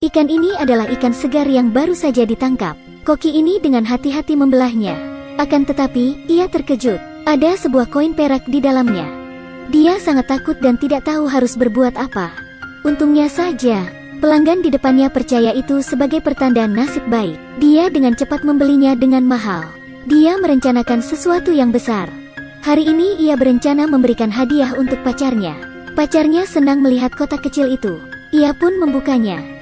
Ikan ini adalah ikan segar yang baru saja ditangkap. Koki ini dengan hati-hati membelahnya. Akan tetapi, ia terkejut. Ada sebuah koin perak di dalamnya. Dia sangat takut dan tidak tahu harus berbuat apa. Untungnya saja, pelanggan di depannya percaya itu sebagai pertanda nasib baik. Dia dengan cepat membelinya dengan mahal. Dia merencanakan sesuatu yang besar. Hari ini ia berencana memberikan hadiah untuk pacarnya. Pacarnya senang melihat kotak kecil itu. Ia pun membukanya.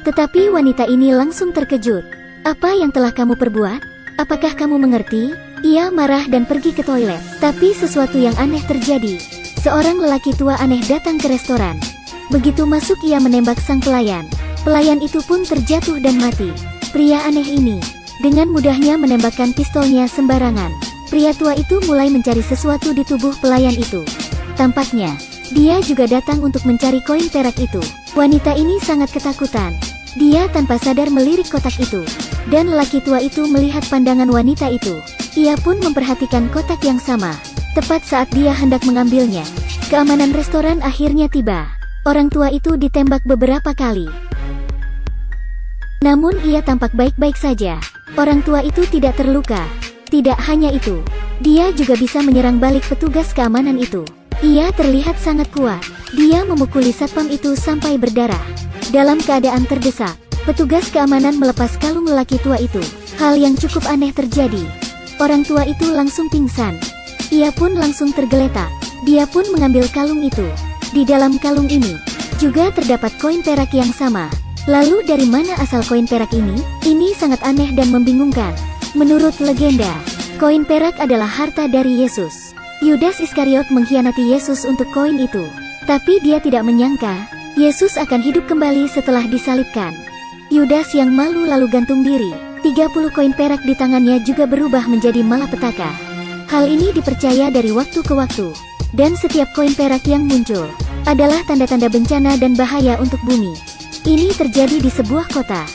Tetapi wanita ini langsung terkejut. Apa yang telah kamu perbuat? Apakah kamu mengerti? Ia marah dan pergi ke toilet. Tapi sesuatu yang aneh terjadi. Seorang lelaki tua aneh datang ke restoran. Begitu masuk ia menembak sang pelayan. Pelayan itu pun terjatuh dan mati. Pria aneh ini dengan mudahnya menembakkan pistolnya sembarangan. Pria tua itu mulai mencari sesuatu di tubuh pelayan itu. Tampaknya dia juga datang untuk mencari koin perak itu. Wanita ini sangat ketakutan. Dia tanpa sadar melirik kotak itu. Dan lelaki tua itu melihat pandangan wanita itu. Ia pun memperhatikan kotak yang sama. Tepat saat dia hendak mengambilnya, keamanan restoran akhirnya tiba. Orang tua itu ditembak beberapa kali. Namun ia tampak baik-baik saja. Orang tua itu tidak terluka. Tidak hanya itu, dia juga bisa menyerang balik petugas keamanan itu. Ia terlihat sangat kuat. Dia memukuli satpam itu sampai berdarah. Dalam keadaan terdesak, petugas keamanan melepas kalung lelaki tua itu. Hal yang cukup aneh terjadi. Orang tua itu langsung pingsan. Ia pun langsung tergeletak. Dia pun mengambil kalung itu. Di dalam kalung ini juga terdapat koin perak yang sama. Lalu dari mana asal koin perak ini? Ini sangat aneh dan membingungkan. Menurut legenda, koin perak adalah harta dari Yesus. Yudas Iskariot mengkhianati Yesus untuk koin itu. Tapi dia tidak menyangka Yesus akan hidup kembali setelah disalibkan. Yudas yang malu lalu gantung diri. 30 koin perak di tangannya juga berubah menjadi malapetaka. Hal ini dipercaya dari waktu ke waktu. Dan setiap koin perak yang muncul adalah tanda-tanda bencana dan bahaya untuk bumi. Ini terjadi di sebuah kota.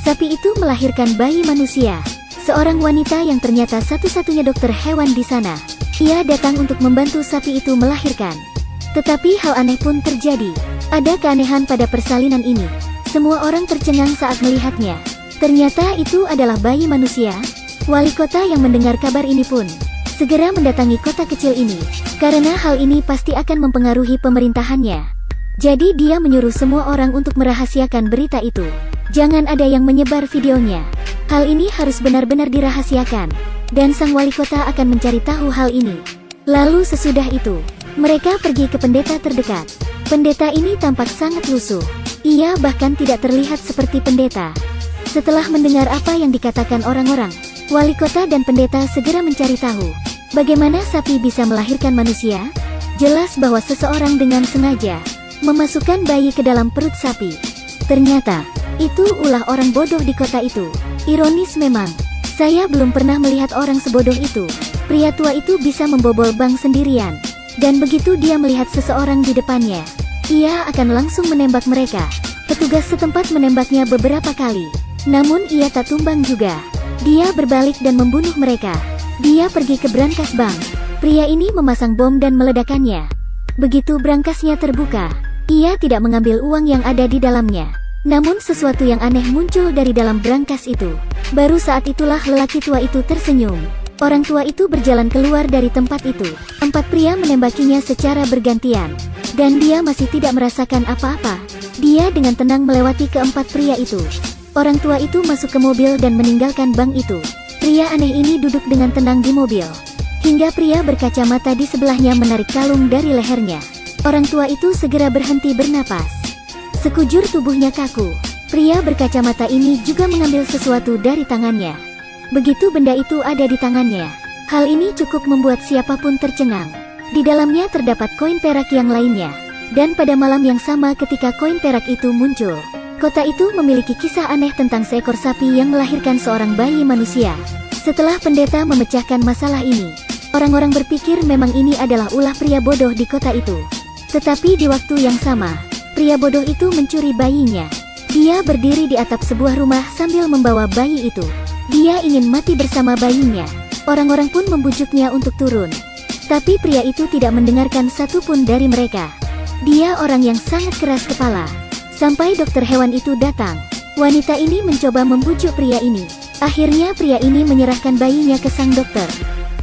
Sapi itu melahirkan bayi manusia. Seorang wanita yang ternyata satu-satunya dokter hewan di sana. Ia datang untuk membantu sapi itu melahirkan. Tetapi hal aneh pun terjadi. Ada keanehan pada persalinan ini. Semua orang tercengang saat melihatnya. Ternyata itu adalah bayi manusia. Wali kota yang mendengar kabar ini pun segera mendatangi kota kecil ini. Karena hal ini pasti akan mempengaruhi pemerintahannya. Jadi dia menyuruh semua orang untuk merahasiakan berita itu. Jangan ada yang menyebar videonya. Hal ini harus benar-benar dirahasiakan. Dan sang wali kota akan mencari tahu hal ini. Lalu sesudah itu, mereka pergi ke pendeta terdekat. Pendeta ini tampak sangat lusuh. Ia bahkan tidak terlihat seperti pendeta. Setelah mendengar apa yang dikatakan orang-orang, wali kota dan pendeta segera mencari tahu. Bagaimana sapi bisa melahirkan manusia? Jelas bahwa seseorang dengan sengaja memasukkan bayi ke dalam perut sapi. Ternyata, itu ulah orang bodoh di kota itu. Ironis memang, saya belum pernah melihat orang sebodoh itu. Pria tua itu bisa membobol bank sendirian. Dan begitu dia melihat seseorang di depannya, ia akan langsung menembak mereka. Petugas setempat menembaknya beberapa kali. Namun ia tak tumbang juga. Dia berbalik dan membunuh mereka. Dia pergi ke brankas bank. Pria ini memasang bom dan meledakannya. Begitu brankasnya terbuka, ia tidak mengambil uang yang ada di dalamnya. Namun sesuatu yang aneh muncul dari dalam brankas itu. Baru saat itulah lelaki tua itu tersenyum. Orang tua itu berjalan keluar dari tempat itu. 4 pria menembakinya secara bergantian. Dan dia masih tidak merasakan apa-apa. Dia dengan tenang melewati keempat pria itu. Orang tua itu masuk ke mobil dan meninggalkan bank itu. Pria aneh ini duduk dengan tenang di mobil. Hingga pria berkacamata di sebelahnya menarik kalung dari lehernya. Orang tua itu segera berhenti bernapas. Sekujur tubuhnya kaku. Pria berkacamata ini juga mengambil sesuatu dari tangannya. Begitu benda itu ada di tangannya, hal ini cukup membuat siapapun tercengang. Di dalamnya terdapat koin perak yang lainnya. Dan pada malam yang sama ketika koin perak itu muncul, kota itu memiliki kisah aneh tentang seekor sapi yang melahirkan seorang bayi manusia. Setelah pendeta memecahkan masalah ini, orang-orang berpikir memang ini adalah ulah pria bodoh di kota itu. Tetapi di waktu yang sama, pria bodoh itu mencuri bayinya. Dia berdiri di atap sebuah rumah sambil membawa bayi itu. Dia ingin mati bersama bayinya. Orang-orang pun membujuknya untuk turun. Tapi pria itu tidak mendengarkan satupun dari mereka. Dia orang yang sangat keras kepala. Sampai dokter hewan itu datang. Wanita ini mencoba membujuk pria ini. Akhirnya pria ini menyerahkan bayinya ke sang dokter.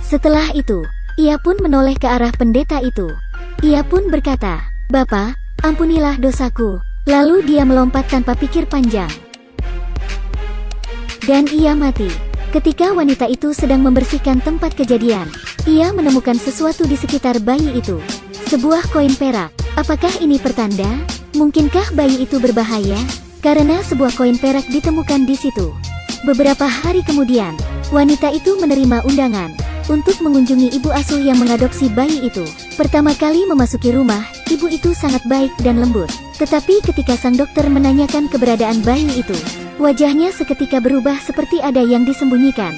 Setelah itu, ia pun menoleh ke arah pendeta itu. Ia pun berkata, "Bapak, ampunilah dosaku." Lalu dia melompat tanpa pikir panjang. Dan ia mati. Ketika wanita itu sedang membersihkan tempat kejadian, ia menemukan sesuatu di sekitar bayi itu. Sebuah koin perak. Apakah ini pertanda? Mungkinkah bayi itu berbahaya? Karena sebuah koin perak ditemukan di situ. Beberapa hari kemudian, wanita itu menerima undangan untuk mengunjungi ibu asuh yang mengadopsi bayi itu. Pertama kali memasuki rumah, ibu itu sangat baik dan lembut. Tetapi ketika sang dokter menanyakan keberadaan bayi itu, wajahnya seketika berubah seperti ada yang disembunyikan.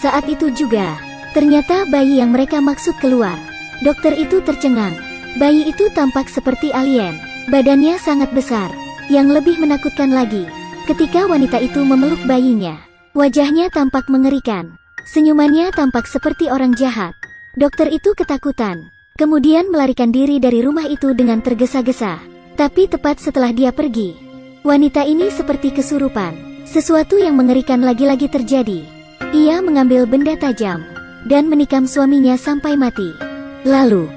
Saat itu juga, ternyata bayi yang mereka maksud keluar. Dokter itu tercengang. Bayi itu tampak seperti alien. Badannya sangat besar. Yang lebih menakutkan lagi, ketika wanita itu memeluk bayinya, wajahnya tampak mengerikan. Senyumannya tampak seperti orang jahat. Dokter itu ketakutan. Kemudian melarikan diri dari rumah itu dengan tergesa-gesa. Tapi tepat setelah dia pergi, wanita ini seperti kesurupan. Sesuatu yang mengerikan lagi-lagi terjadi. Ia mengambil benda tajam dan menikam suaminya sampai mati. Lalu,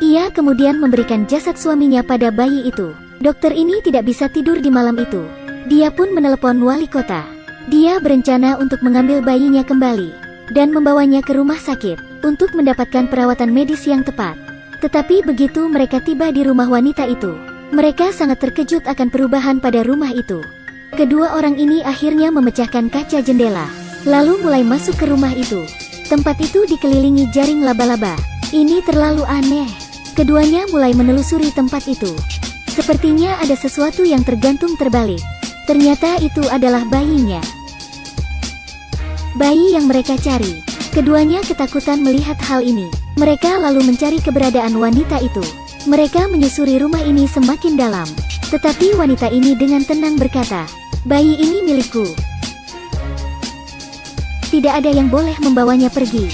ia kemudian memberikan jasad suaminya pada bayi itu. Dokter ini tidak bisa tidur di malam itu. Dia pun menelepon wali kota. Dia berencana untuk mengambil bayinya kembali dan membawanya ke rumah sakit untuk mendapatkan perawatan medis yang tepat. Tetapi begitu mereka tiba di rumah wanita itu, mereka sangat terkejut akan perubahan pada rumah itu. Kedua orang ini akhirnya memecahkan kaca jendela, lalu mulai masuk ke rumah itu. Tempat itu dikelilingi jaring laba-laba. Ini terlalu aneh. Keduanya mulai menelusuri tempat itu. Sepertinya ada sesuatu yang tergantung terbalik. Ternyata itu adalah bayinya. Bayi yang mereka cari. Keduanya ketakutan melihat hal ini. Mereka lalu mencari keberadaan wanita itu. Mereka menyusuri rumah ini semakin dalam. Tetapi wanita ini dengan tenang berkata, "Bayi ini milikku. Tidak ada yang boleh membawanya pergi."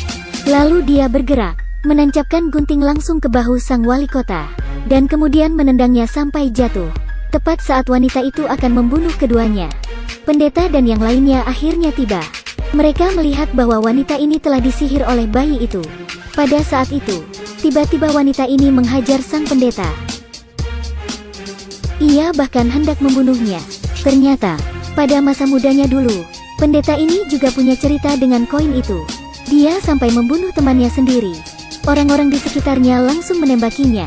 Lalu dia bergerak, menancapkan gunting langsung ke bahu sang wali kota, dan kemudian menendangnya sampai jatuh. Tepat saat wanita itu akan membunuh keduanya, pendeta dan yang lainnya akhirnya tiba. Mereka melihat bahwa wanita ini telah disihir oleh bayi itu. Pada saat itu, tiba-tiba wanita ini menghajar sang pendeta. Ia bahkan hendak membunuhnya. Ternyata, pada masa mudanya dulu, pendeta ini juga punya cerita dengan koin itu. Dia sampai membunuh temannya sendiri. Orang-orang di sekitarnya langsung menembakinya.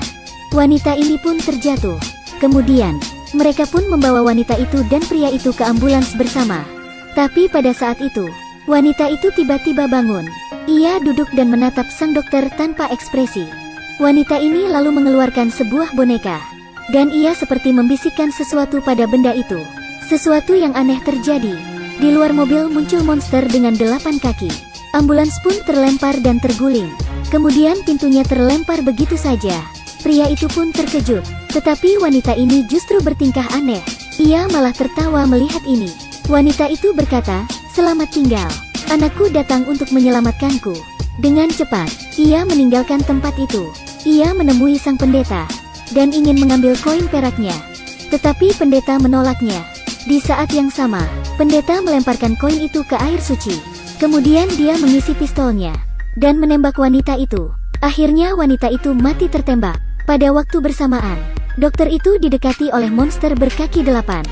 Wanita ini pun terjatuh. Kemudian, mereka pun membawa wanita itu dan pria itu ke ambulans bersama. Tapi pada saat itu, wanita itu tiba-tiba bangun. Ia duduk dan menatap sang dokter tanpa ekspresi. Wanita ini lalu mengeluarkan sebuah boneka. Dan ia seperti membisikkan sesuatu pada benda itu. Sesuatu yang aneh terjadi. Di luar mobil muncul monster dengan 8 kaki. Ambulans pun terlempar dan terguling. Kemudian pintunya terlempar begitu saja. Pria itu pun terkejut. Tetapi wanita ini justru bertingkah aneh. Ia malah tertawa melihat ini. Wanita itu berkata, "Selamat tinggal. Anakku datang untuk menyelamatkanku." Dengan cepat, ia meninggalkan tempat itu. Ia menemui sang pendeta dan ingin mengambil koin peraknya. Tetapi pendeta menolaknya. Di saat yang sama, pendeta melemparkan koin itu ke air suci. Kemudian dia mengisi pistolnya dan menembak wanita itu. Akhirnya wanita itu mati tertembak. Pada waktu bersamaan, dokter itu didekati oleh monster berkaki 8.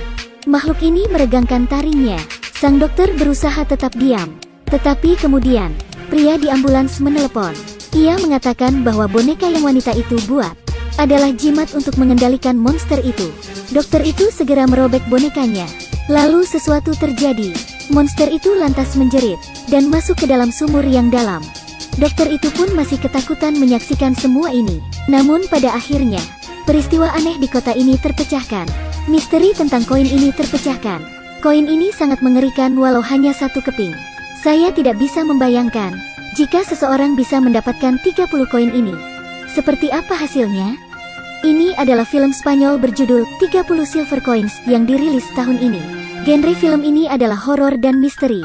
Makhluk ini meregangkan taringnya. Sang dokter berusaha tetap diam. Tetapi kemudian, pria di ambulans menelepon. Ia mengatakan bahwa boneka yang wanita itu buat adalah jimat untuk mengendalikan monster itu. Dokter itu segera merobek bonekanya. Lalu sesuatu terjadi. Monster itu lantas menjerit dan masuk ke dalam sumur yang dalam. Dokter itu pun masih ketakutan menyaksikan semua ini. Namun pada akhirnya, peristiwa aneh di kota ini terpecahkan. Misteri tentang koin ini terpecahkan. Koin ini sangat mengerikan walau hanya 1 keping. Saya tidak bisa membayangkan jika seseorang bisa mendapatkan 30 koin ini. Seperti apa hasilnya? Ini adalah film Spanyol berjudul 30 Silver Coins yang dirilis tahun ini. Genre film ini adalah horor dan misteri.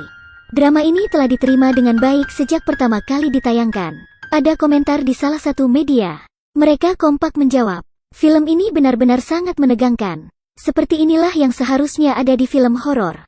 Drama ini telah diterima dengan baik sejak pertama kali ditayangkan. Ada komentar di salah satu media. Mereka kompak menjawab. Film ini benar-benar sangat menegangkan. Seperti inilah yang seharusnya ada di film horor.